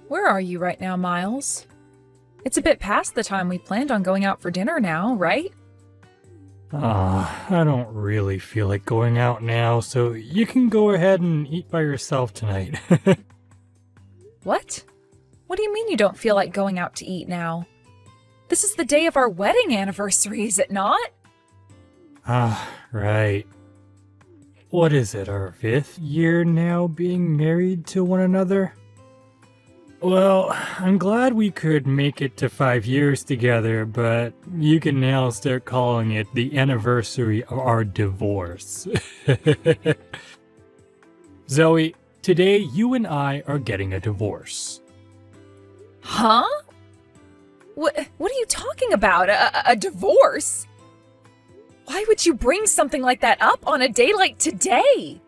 Where are you right now, Miles? It's a bit past the time we planned on going out for dinner now, right? I don't really feel like going out now, so you can go ahead and eat by yourself tonight. What? What do you mean you don't feel like going out to eat now? This is the day of our wedding anniversary, is it not? Right. What is it, our 5th year now being married to one another? Well, I'm glad we could make it to 5 years together, but you can now start calling it the anniversary of our divorce. Zoe, today you and I are getting a divorce. Huh? What are you talking about? A divorce? Why would you bring something like that up on a day like today?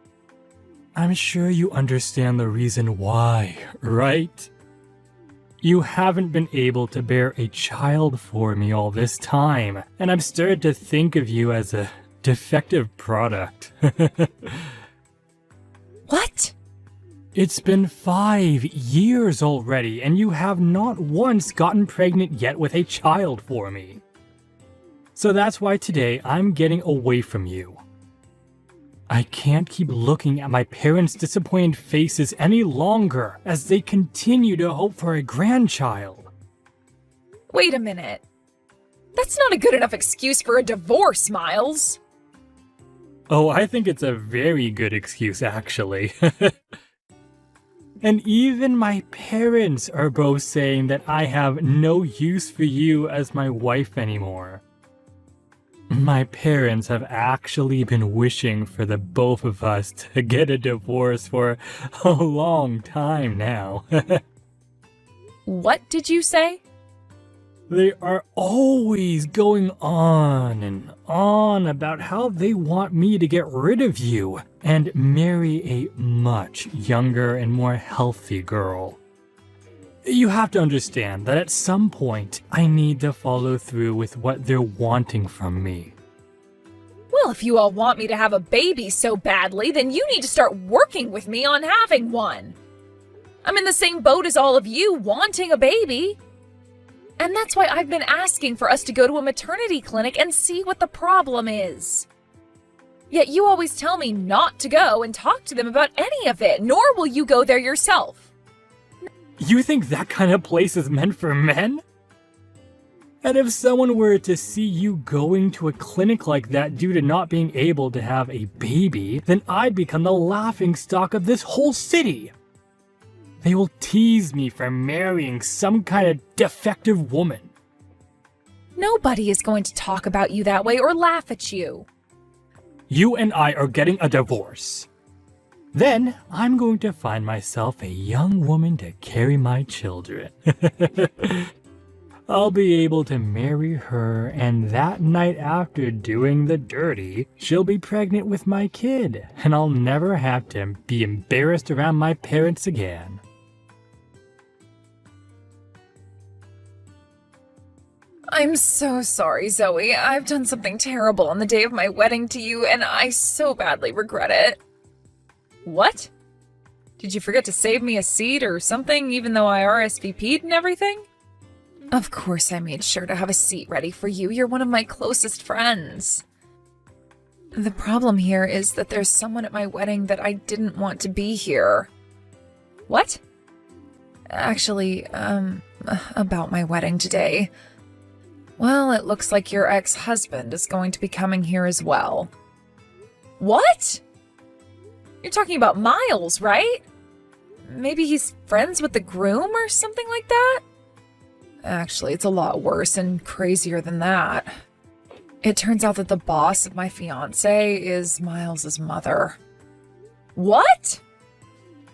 I'm sure you understand the reason why, right? You haven't been able to bear a child for me all this time, and I've started to think of you as a defective product. What? It's been 5 years already, and you have not once gotten pregnant yet with a child for me. So that's why today I'm getting away from you. I can't keep looking at my parents' disappointed faces any longer as they continue to hope for a grandchild. Wait a minute. That's not a good enough excuse for a divorce, Miles. Oh, I think it's a very good excuse, actually. And even my parents are both saying that I have no use for you as my wife anymore. My parents have actually been wishing for the both of us to get a divorce for a long time now. What did you say? They are always going on and on about how they want me to get rid of you and marry a much younger and more healthy girl. You have to understand that at some point, I need to follow through with what they're wanting from me. Well, if you all want me to have a baby so badly, then you need to start working with me on having one. I'm in the same boat as all of you, wanting a baby. And that's why I've been asking for us to go to a maternity clinic and see what the problem is. Yet you always tell me not to go and talk to them about any of it, nor will you go there yourself. You think that kind of place is meant for men? And if someone were to see you going to a clinic like that due to not being able to have a baby, then I'd become the laughingstock of this whole city. They will tease me for marrying some kind of defective woman. Nobody is going to talk about you that way or laugh at you. You and I are getting a divorce. Then I'm going to find myself a young woman to carry my children. I'll be able to marry her, and that night after doing the dirty, she'll be pregnant with my kid, and I'll never have to be embarrassed around my parents again. I'm so sorry, Zoe. I've done something terrible on the day of my wedding to you, and I so badly regret it. What? Did you forget to save me a seat or something, even though I RSVP'd and everything? Of course I made sure to have a seat ready for you. You're one of my closest friends. The problem here is that there's someone at my wedding that I didn't want to be here. What? Actually, about my wedding today. Well, it looks like your ex-husband is going to be coming here as well. What? You're talking about Miles, right? Maybe he's friends with the groom or something like that? Actually, it's a lot worse and crazier than that. It turns out that the boss of my fiancé is Miles's mother. What?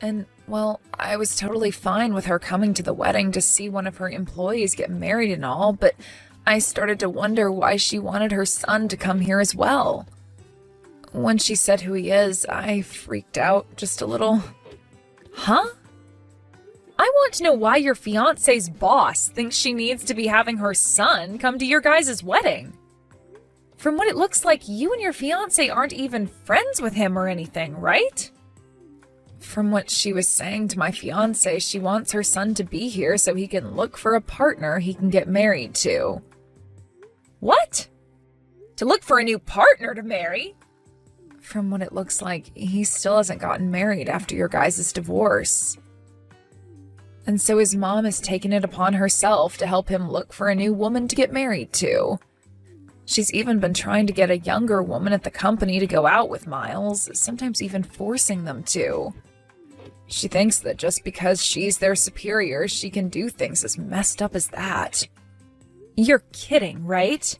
And, well, I was totally fine with her coming to the wedding to see one of her employees get married and all, but I started to wonder why she wanted her son to come here as well. When she said who he is, I freaked out just a little. Huh? I want to know why your fiancé's boss thinks she needs to be having her son come to your guys' wedding. From what it looks like, you and your fiancé aren't even friends with him or anything, right? From what she was saying to my fiance, she wants her son to be here so he can look for a partner he can get married to. What? To look for a new partner to marry? From what it looks like, he still hasn't gotten married after your guys' divorce. And so his mom has taken it upon herself to help him look for a new woman to get married to. She's even been trying to get a younger woman at the company to go out with Miles, sometimes even forcing them to. She thinks that just because she's their superior, she can do things as messed up as that. You're kidding, right?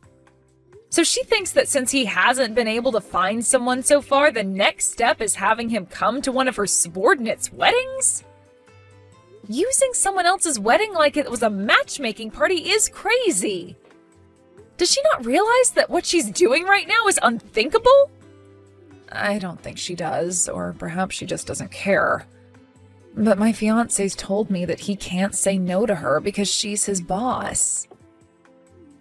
So she thinks that since he hasn't been able to find someone so far, the next step is having him come to one of her subordinates' weddings? Using someone else's wedding like it was a matchmaking party is crazy. Does she not realize that what she's doing right now is unthinkable? I don't think she does, or perhaps she just doesn't care. But my fiancé's told me that he can't say no to her because she's his boss.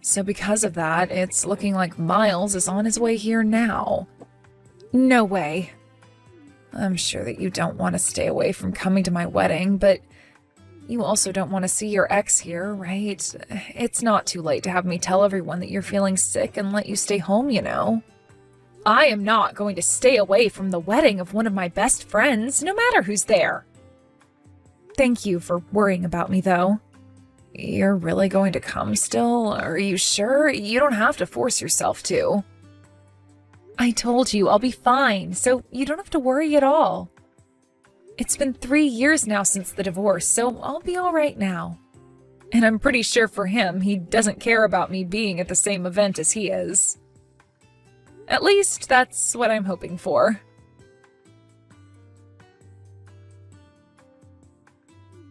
So because of that, it's looking like Miles is on his way here now. No way. I'm sure that you don't want to stay away from coming to my wedding, but you also don't want to see your ex here, right? It's not too late to have me tell everyone that you're feeling sick and let you stay home, you know. I am not going to stay away from the wedding of one of my best friends, no matter who's there. Thank you for worrying about me, though. You're really going to come still? Are you sure? You don't have to force yourself to. I told you I'll be fine, so you don't have to worry at all. It's been 3 years now since the divorce, so I'll be all right now. And I'm pretty sure for him, he doesn't care about me being at the same event as he is. At least, that's what I'm hoping for.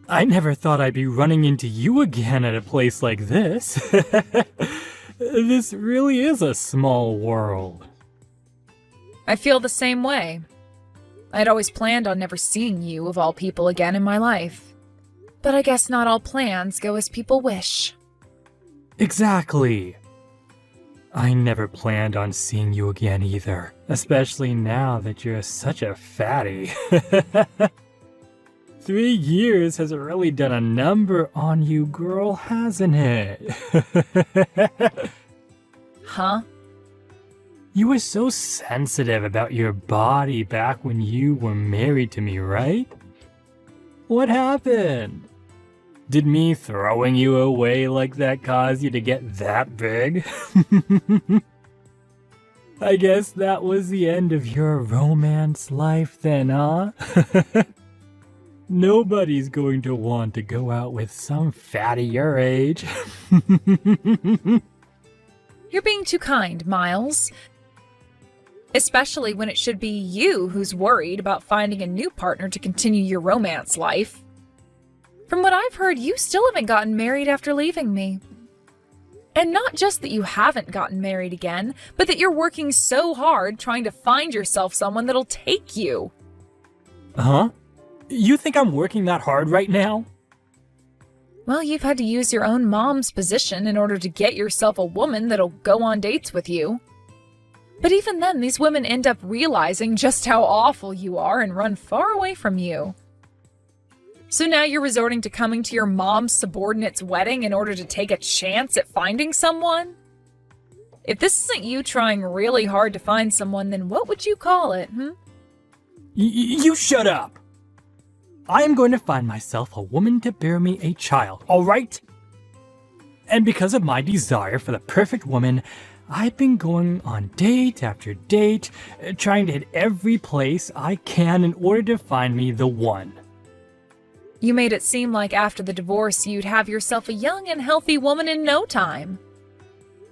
I never thought I'd be running into you again at a place like this. This really is a small world. I feel the same way. I'd always planned on never seeing you, of all people, again in my life. But I guess not all plans go as people wish. Exactly. I never planned on seeing you again either, especially now that you're such a fatty. 3 years has really done a number on you, girl, hasn't it? Huh? You were so sensitive about your body back when you were married to me, right? What happened? Did me throwing you away like that cause you to get that big? I guess that was the end of your romance life then, huh? Nobody's going to want to go out with some fatty your age. You're being too kind, Miles. Especially when it should be you who's worried about finding a new partner to continue your romance life. From what I've heard, you still haven't gotten married after leaving me. And not just that you haven't gotten married again, but that you're working so hard trying to find yourself someone that'll take you. Huh? You think I'm working that hard right now? Well, you've had to use your own mom's position in order to get yourself a woman that'll go on dates with you. But even then, these women end up realizing just how awful you are and run far away from you. So now you're resorting to coming to your mom's subordinate's wedding in order to take a chance at finding someone? If this isn't you trying really hard to find someone, then what would you call it, You shut up! I am going to find myself a woman to bear me a child, alright? And because of my desire for the perfect woman, I've been going on date after date, trying to hit every place I can in order to find me the one. You made it seem like after the divorce you'd have yourself a young and healthy woman in no time.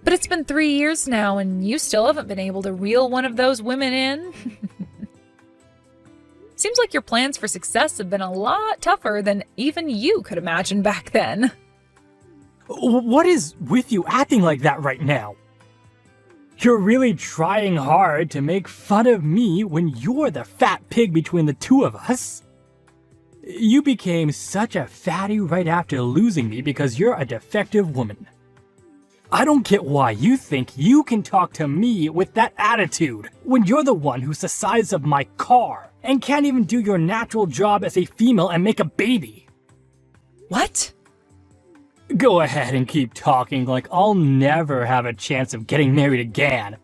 But it's been 3 years now and you still haven't been able to reel one of those women in? Seems like your plans for success have been a lot tougher than even you could imagine back then. What is with you acting like that right now? You're really trying hard to make fun of me when you're the fat pig between the two of us. You became such a fatty right after losing me because you're a defective woman. I don't get why you think you can talk to me with that attitude when you're the one who's the size of my car. and can't even do your natural job as a female and make a baby. What? Go ahead and keep talking like I'll never have a chance of getting married again.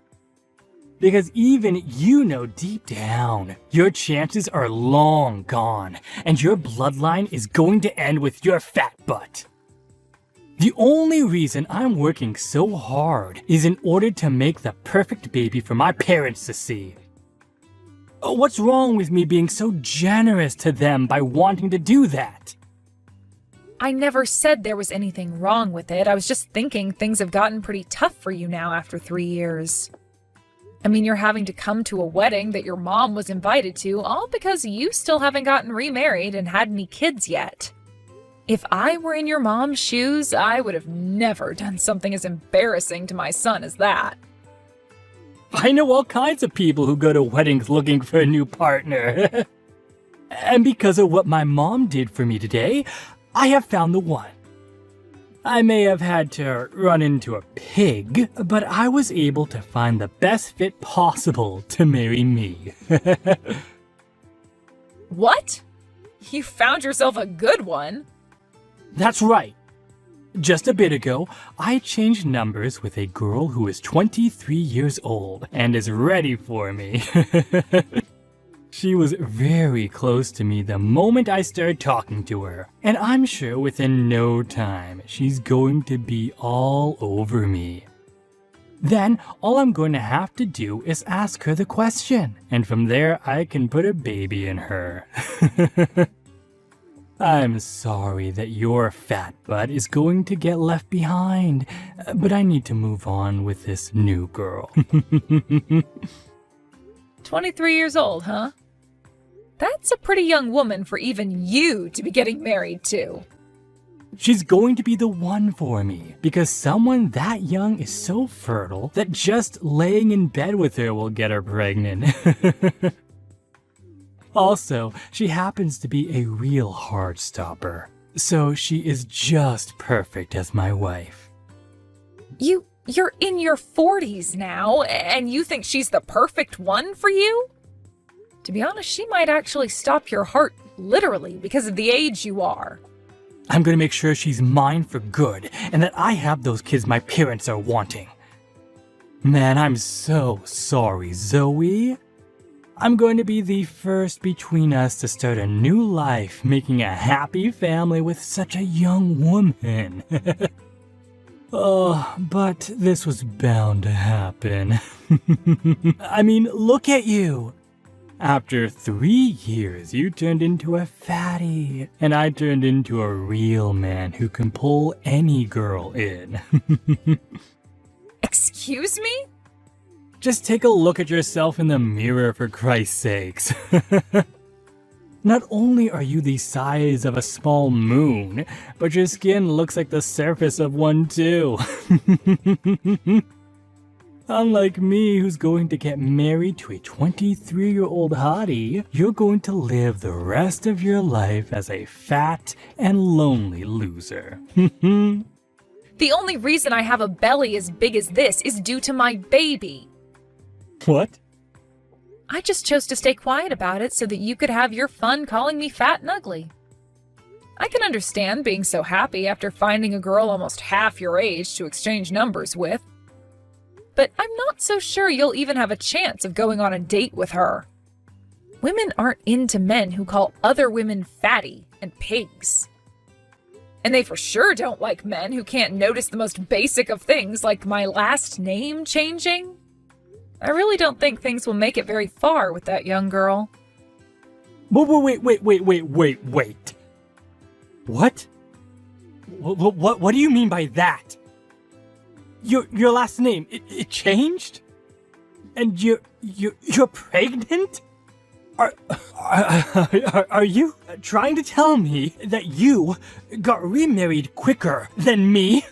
Because even you know deep down, your chances are long gone, and your bloodline is going to end with your fat butt. The only reason I'm working so hard is in order to make the perfect baby for my parents to see. What's wrong with me being so generous to them by wanting to do that? I never said there was anything wrong with it. I was just thinking things have gotten pretty tough for you now after 3 years. I mean, you're having to come to a wedding that your mom was invited to, all because you still haven't gotten remarried and had any kids yet. If I were in your mom's shoes, I would have never done something as embarrassing to my son as that. I know all kinds of people who go to weddings looking for a new partner. And because of what my mom did for me today, I have found the one. I may have had to run into a pig, but I was able to find the best fit possible to marry me. What? You found yourself a good one? That's right. Just a bit ago, I changed numbers with a girl who is 23 years old and is ready for me. She was very close to me the moment I started talking to her, and I'm sure within no time she's going to be all over me. Then all I'm going to have to do is ask her the question, and from there I can put a baby in her. I'm sorry that your fat butt is going to get left behind, but I need to move on with this new girl. 23 years old, huh? That's a pretty young woman for even you to be getting married to. She's going to be the one for me, because someone that young is so fertile that just laying in bed with her will get her pregnant. Also, she happens to be a real hard stopper, so she is just perfect as my wife. You're in your 40s now, and you think she's the perfect one for you? To be honest, she might actually stop your heart, literally, because of the age you are. I'm gonna make sure she's mine for good, and that I have those kids my parents are wanting. Man, I'm so sorry, Zoe. I'm going to be the first between us to start a new life, making a happy family with such a young woman. Oh, but this was bound to happen. I mean, look at you. After 3 years, you turned into a fatty, and I turned into a real man who can pull any girl in. Excuse me? Just take a look at yourself in the mirror, for Christ's sakes. Not only are you the size of a small moon, but your skin looks like the surface of one too. Unlike me, who's going to get married to a 23-year-old hottie, you're going to live the rest of your life as a fat and lonely loser. The only reason I have a belly as big as this is due to my baby. What? I just chose to stay quiet about it so that you could have your fun calling me fat and ugly. I can understand being so happy after finding a girl almost half your age to exchange numbers with. But I'm not so sure you'll even have a chance of going on a date with her. Women aren't into men who call other women fatty and pigs. And they for sure don't like men who can't notice the most basic of things like my last name changing. I really don't think things will make it very far with that young girl. Wait. What? What do you mean by that? Your last name, it changed? And you're pregnant? Are you trying to tell me that you got remarried quicker than me?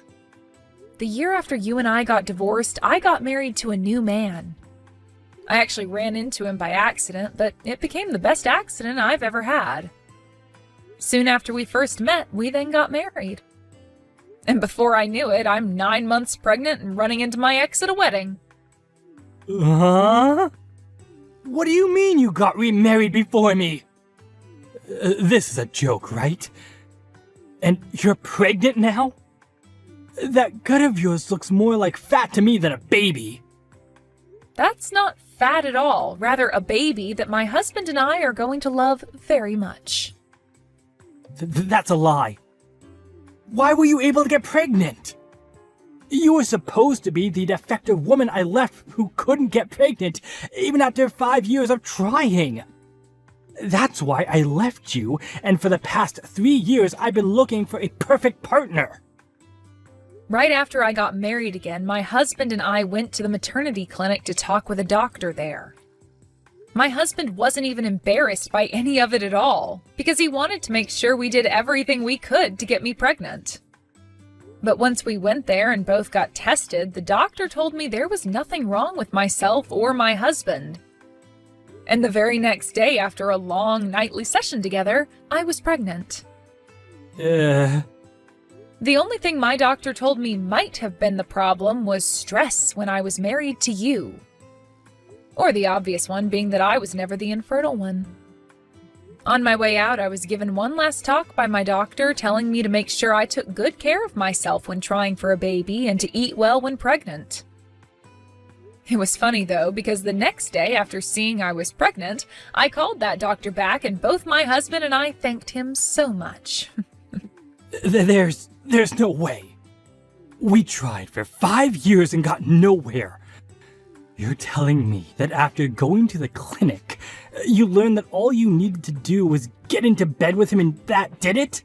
The year after you and I got divorced, I got married to a new man. I actually ran into him by accident, but it became the best accident I've ever had. Soon after we first met, we then got married. And before I knew it, I'm 9 months pregnant and running into my ex at a wedding. Huh? What do you mean you got remarried before me? This is a joke, right? And you're pregnant now? That gut of yours looks more like fat to me than a baby. That's not fat at all, rather a baby that my husband and I are going to love very much. That's a lie. Why were you able to get pregnant? You were supposed to be the defective woman I left who couldn't get pregnant, even after 5 years of trying. That's why I left you, and for the past 3 years I've been looking for a perfect partner. Right after I got married again, my husband and I went to the maternity clinic to talk with a doctor there. My husband wasn't even embarrassed by any of it at all, because he wanted to make sure we did everything we could to get me pregnant. But once we went there and both got tested, the doctor told me there was nothing wrong with myself or my husband. And the very next day, after a long nightly session together, I was pregnant. The only thing my doctor told me might have been the problem was stress when I was married to you. Or the obvious one being that I was never the infertile one. On my way out, I was given one last talk by my doctor telling me to make sure I took good care of myself when trying for a baby and to eat well when pregnant. It was funny though, because the next day after seeing I was pregnant, I called that doctor back and both my husband and I thanked him so much. There's no way. We tried for 5 years and got nowhere. You're telling me that after going to the clinic, you learned that all you needed to do was get into bed with him and that did it?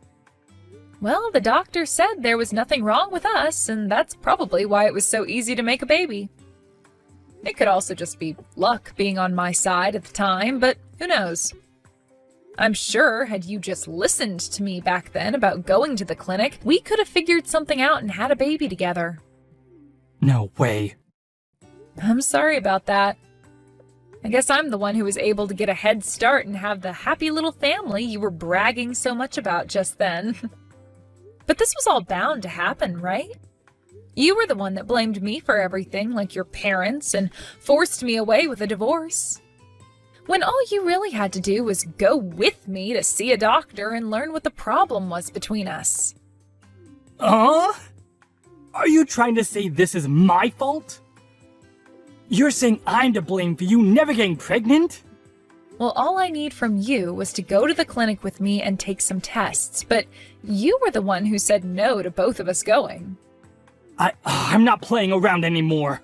Well, the doctor said there was nothing wrong with us, and that's probably why it was so easy to make a baby. It could also just be luck being on my side at the time, but who knows? I'm sure had you just listened to me back then about going to the clinic, we could have figured something out and had a baby together. No way. I'm sorry about that. I guess I'm the one who was able to get a head start and have the happy little family you were bragging so much about just then. But this was all bound to happen, right? You were the one that blamed me for everything, like your parents, and forced me away with a divorce. When all you really had to do was go with me to see a doctor and learn what the problem was between us. Are you trying to say this is my fault? You're saying I'm to blame for you never getting pregnant? Well, all I need from you was to go to the clinic with me and take some tests, but you were the one who said no to both of us going. I'm not playing around anymore.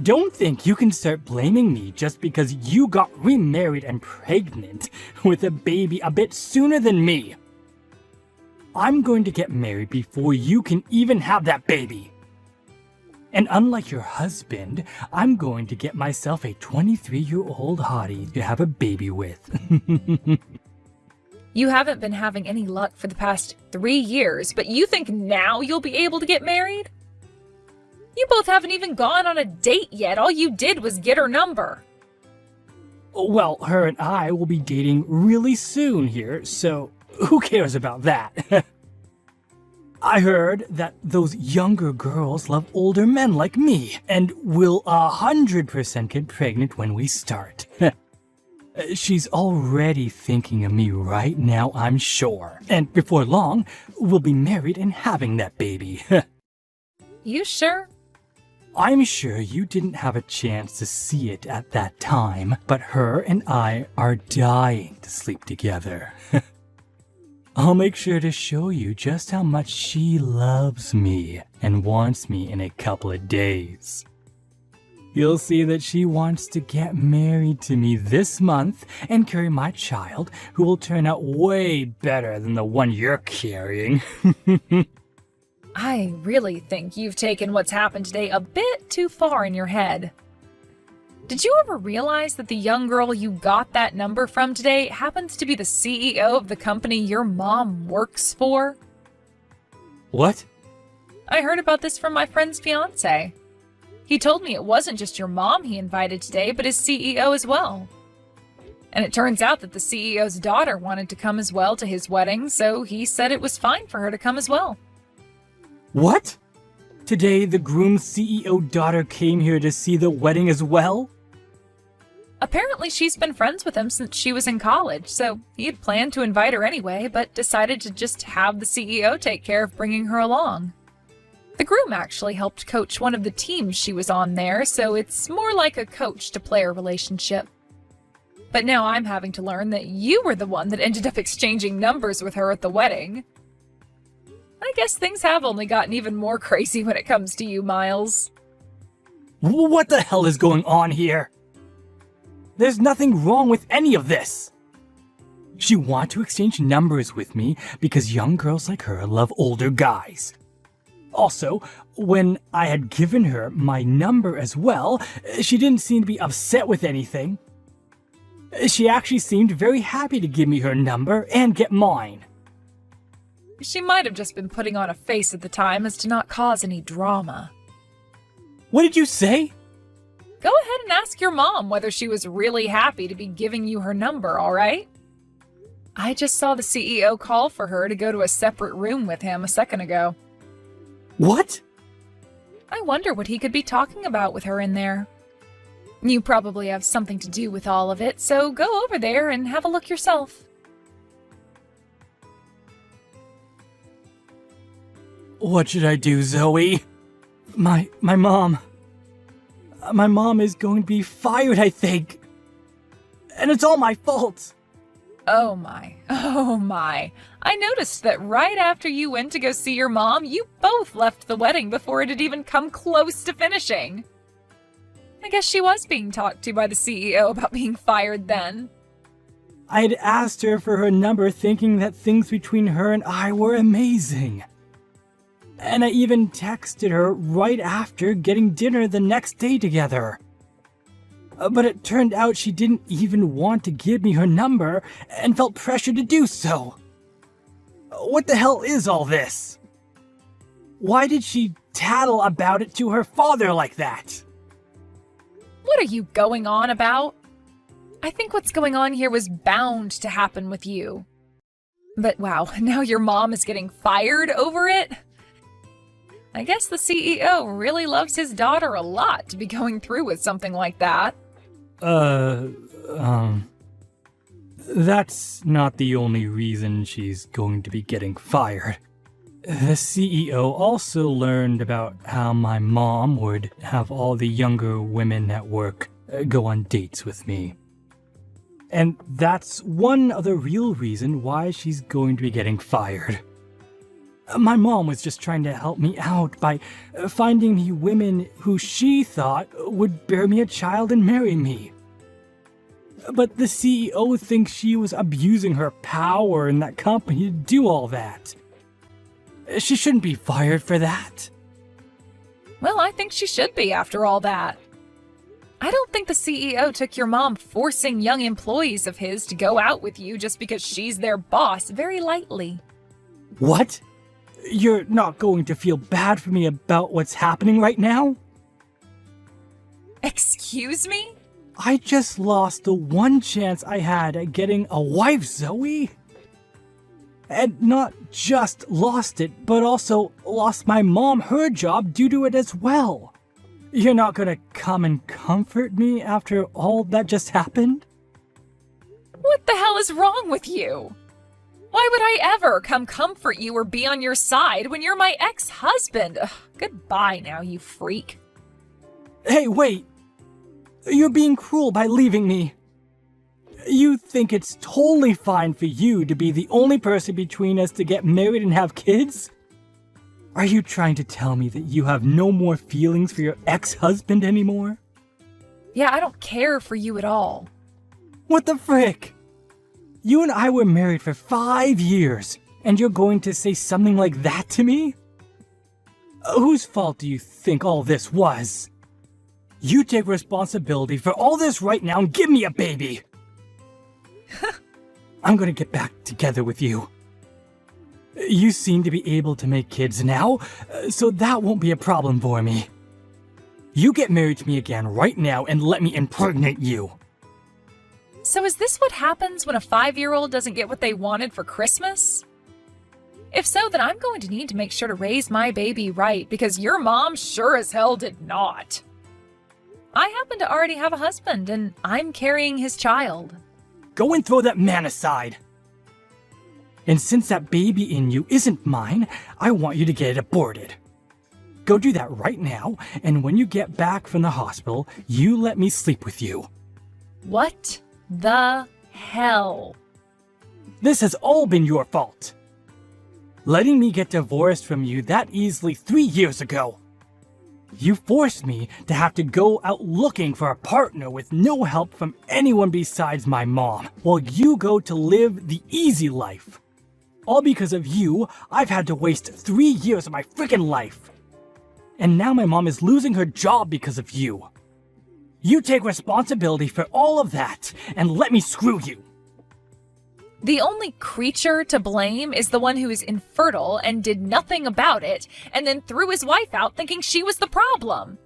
Don't think you can start blaming me just because you got remarried and pregnant with a baby a bit sooner than me. I'm going to get married before you can even have that baby. And unlike your husband, I'm going to get myself a 23-year-old hottie to have a baby with. You haven't been having any luck for the past 3 years, but you think now you'll be able to get married? You both haven't even gone on a date yet. All you did was get her number. Well, her and I will be dating really soon here, so who cares about that? I heard that those younger girls love older men like me, and will 100% get pregnant when we start. She's already thinking of me right now, I'm sure. And before long, we'll be married and having that baby. You sure? I'm sure you didn't have a chance to see it at that time, but her and I are dying to sleep together. I'll make sure to show you just how much she loves me and wants me in a couple of days. You'll see that she wants to get married to me this month and carry my child, who will turn out way better than the one you're carrying. I really think you've taken what's happened today a bit too far in your head. Did you ever realize that the young girl you got that number from today happens to be the CEO of the company your mom works for? What? I heard about this from my friend's fiancé. He told me it wasn't just your mom he invited today, but his CEO as well. And it turns out that the CEO's daughter wanted to come as well to his wedding, so he said it was fine for her to come as well. What? Today the groom's CEO daughter came here to see the wedding as well? Apparently she's been friends with him since she was in college, so he had planned to invite her anyway, but decided to just have the CEO take care of bringing her along. The groom actually helped coach one of the teams she was on there, so it's more like a coach-to-player relationship. But now I'm having to learn that you were the one that ended up exchanging numbers with her at the wedding. I guess things have only gotten even more crazy when it comes to you, Miles. What the hell is going on here? There's nothing wrong with any of this. She wanted to exchange numbers with me because young girls like her love older guys. Also, when I had given her my number as well, she didn't seem to be upset with anything. She actually seemed very happy to give me her number and get mine. She might have just been putting on a face at the time as to not cause any drama. What did you say? Go ahead and ask your mom whether she was really happy to be giving you her number, all right? I just saw the CEO call for her to go to a separate room with him a second ago. What? I wonder what he could be talking about with her in there. You probably have something to do with all of it, so go over there and have a look yourself. What should I do, Zoe? My mom is going to be fired, I think. And it's all my fault. Oh my. I noticed that right after you went to go see your mom, you both left the wedding before it had even come close to finishing. I guess she was being talked to by the CEO about being fired then. I had asked her for her number thinking that things between her and I were amazing. And I even texted her right after getting dinner the next day together. But it turned out she didn't even want to give me her number and felt pressure to do so. What the hell is all this? Why did she tattle about it to her father like that? What are you going on about? I think what's going on here was bound to happen with you. But wow, now your mom is getting fired over it? I guess the CEO really loves his daughter a lot to be going through with something like that. That's not the only reason she's going to be getting fired. The CEO also learned about how my mom would have all the younger women at work go on dates with me. And that's one other real reason why she's going to be getting fired. My mom was just trying to help me out by finding me women who she thought would bear me a child and marry me. But the CEO thinks she was abusing her power in that company to do all that. She shouldn't be fired for that. Well, I think she should be after all that. I don't think the CEO took your mom forcing young employees of his to go out with you just because she's their boss very lightly. What? You're not going to feel bad for me about what's happening right now? Excuse me? I just lost the one chance I had at getting a wife, Zoe. And not just lost it, but also lost my mom her job due to it as well. You're not gonna come and comfort me after all that just happened? What the hell is wrong with you? Why would I ever come comfort you or be on your side when you're my ex-husband? Ugh, goodbye now, you freak. Hey, wait! You're being cruel by leaving me. You think it's totally fine for you to be the only person between us to get married and have kids? Are you trying to tell me that you have no more feelings for your ex-husband anymore? Yeah, I don't care for you at all. What the frick? You and I were married for 5 years, and you're going to say something like that to me? Whose fault do you think all this was? You take responsibility for all this right now and give me a baby! I'm gonna get back together with you. You seem to be able to make kids now, so that won't be a problem for me. You get married to me again right now and let me impregnate you. So is this what happens when a 5-year-old doesn't get what they wanted for Christmas? If so, then I'm going to need to make sure to raise my baby right, because your mom sure as hell did not. I happen to already have a husband, and I'm carrying his child. Go and throw that man aside. And since that baby in you isn't mine, I want you to get it aborted. Go do that right now, and when you get back from the hospital, you let me sleep with you. What the hell? This has all been your fault. Letting me get divorced from you that easily 3 years ago. You forced me to have to go out looking for a partner with no help from anyone besides my mom, while you go to live the easy life. All because of you, I've had to waste 3 years of my freaking life. And now my mom is losing her job because of you. You take responsibility for all of that, and let me screw you. The only creature to blame is the one who is infertile and did nothing about it, and then threw his wife out thinking she was the problem.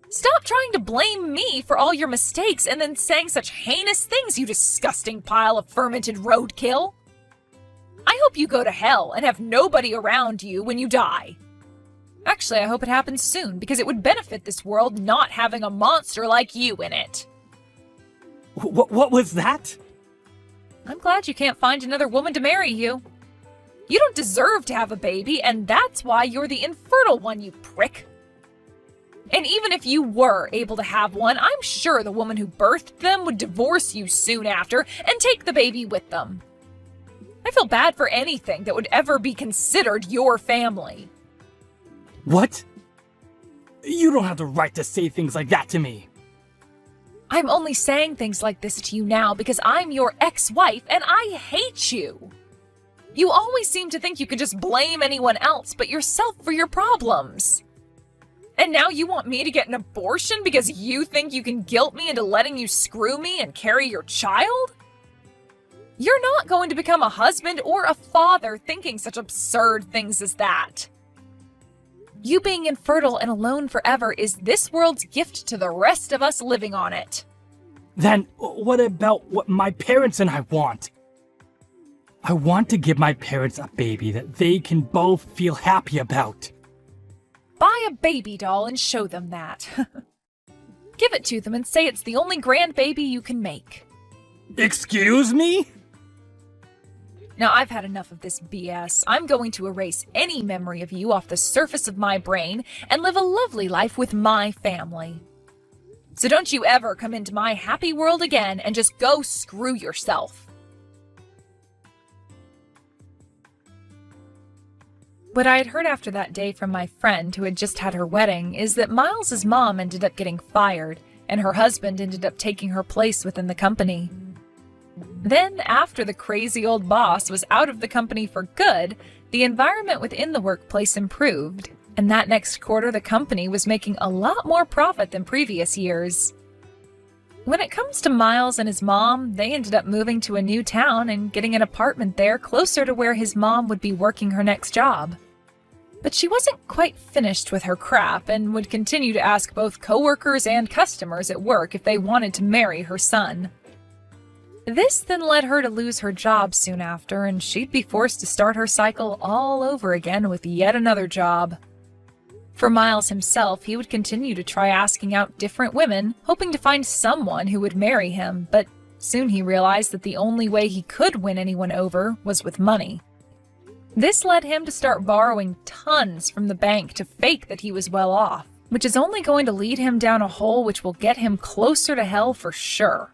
Stop trying to blame me for all your mistakes and then saying such heinous things, you disgusting pile of fermented roadkill. I hope you go to hell and have nobody around you when you die. Actually, I hope it happens soon, because it would benefit this world not having a monster like you in it. What was that? I'm glad you can't find another woman to marry you. You don't deserve to have a baby, and that's why you're the infertile one, you prick. And even if you were able to have one, I'm sure the woman who birthed them would divorce you soon after and take the baby with them. I feel bad for anything that would ever be considered your family. What? You don't have the right to say things like that to me. I'm only saying things like this to you now because I'm your ex-wife and I hate you. You always seem to think you can just blame anyone else but yourself for your problems. And now you want me to get an abortion because you think you can guilt me into letting you screw me and carry your child? You're not going to become a husband or a father thinking such absurd things as that. You being infertile and alone forever is this world's gift to the rest of us living on it. Then what about what my parents and I want? I want to give my parents a baby that they can both feel happy about. Buy a baby doll and show them that. Give it to them and say it's the only grandbaby you can make. Excuse me? Now, I've had enough of this BS. I'm going to erase any memory of you off the surface of my brain and live a lovely life with my family. So don't you ever come into my happy world again and just go screw yourself. What I had heard after that day from my friend who had just had her wedding is that Miles's mom ended up getting fired and her husband ended up taking her place within the company. Then, after the crazy old boss was out of the company for good, the environment within the workplace improved, and that next quarter the company was making a lot more profit than previous years. When it comes to Miles and his mom, they ended up moving to a new town and getting an apartment there closer to where his mom would be working her next job. But she wasn't quite finished with her crap and would continue to ask both coworkers and customers at work if they wanted to marry her son. This then led her to lose her job soon after, and she'd be forced to start her cycle all over again with yet another job. For Miles himself, he would continue to try asking out different women, hoping to find someone who would marry him, but soon he realized that the only way he could win anyone over was with money. This led him to start borrowing tons from the bank to fake that he was well off, which is only going to lead him down a hole which will get him closer to hell for sure.